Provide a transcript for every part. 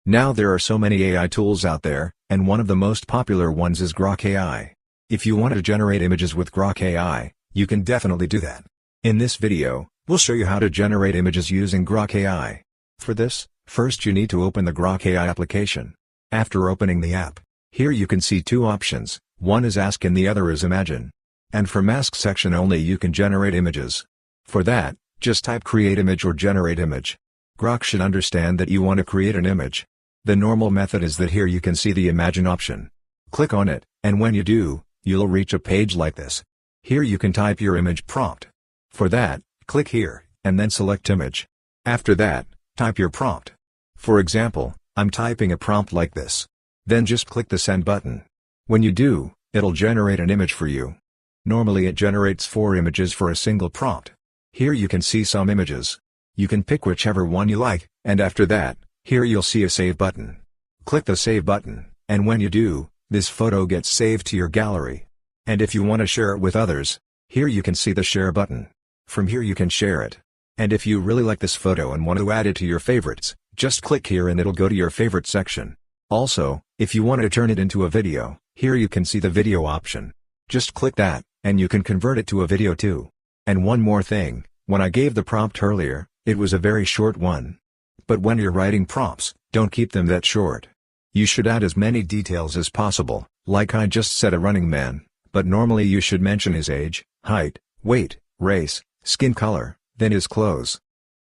Now there are so many AI tools out there, and one of the most popular ones is Grok AI. If you want to generate images with Grok AI, you can definitely do that. In this video, we'll show you how to generate images using Grok AI. For this, first you need to open the Grok AI application. After opening the app, here you can see two options, one is Ask and the other is Imagine. And from Ask section only you can generate images. For that, just type Create Image or Generate Image. Grok should understand that you want to create an image. The normal method is that here you can see the Imagine option. Click on it, and when you do, you'll reach a page like this. Here you can type your image prompt. For that, click here, and then select Image. After that, type your prompt. For example, I'm typing a prompt like this. Then just click the Send button. When you do, it'll generate an image for you. Normally it generates 4 images for a single prompt. Here you can see some images. You can pick whichever one you like, and after that, here you'll see a Save button. Click the Save button, and when you do, this photo gets saved to your gallery. And if you want to share it with others, here you can see the Share button. From here you can share it. And if you really like this photo and want to add it to your favorites, just click here and it'll go to your favorite section. Also, if you want to turn it into a video, here you can see the video option. Just click that, and you can convert it to a video too. And one more thing, when I gave the prompt earlier, it was a very short one. But when you're writing prompts, don't keep them that short. You should add as many details as possible, like I just said a running man, but normally you should mention his age, height, weight, race, skin color, then his clothes.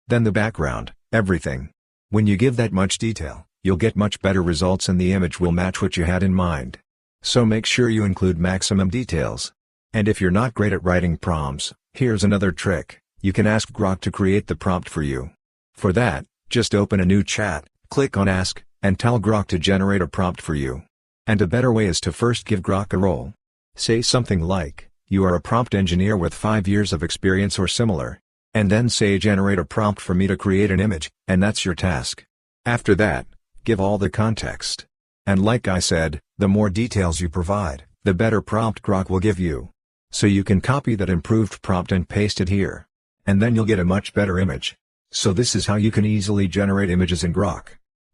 Then the background, everything. When you give that much detail, you'll get much better results and the image will match what you had in mind. So make sure you include maximum details. And if you're not great at writing prompts, here's another trick, you can ask Grok to create the prompt for you. For that, just open a new chat, click on Ask, and tell Grok to generate a prompt for you. And a better way is to first give Grok a role. Say something like, you are a prompt engineer with 5 years of experience or similar. And then say generate a prompt for me to create an image, and that's your task. After that, give all the context. And like I said, the more details you provide, the better prompt Grok will give you. So you can copy that improved prompt and paste it here. And then you'll get a much better image. So this is how you can easily generate images in Grok.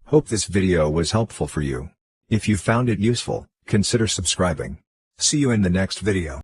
Hope this video was helpful for you. If you found it useful, consider subscribing. See you in the next video.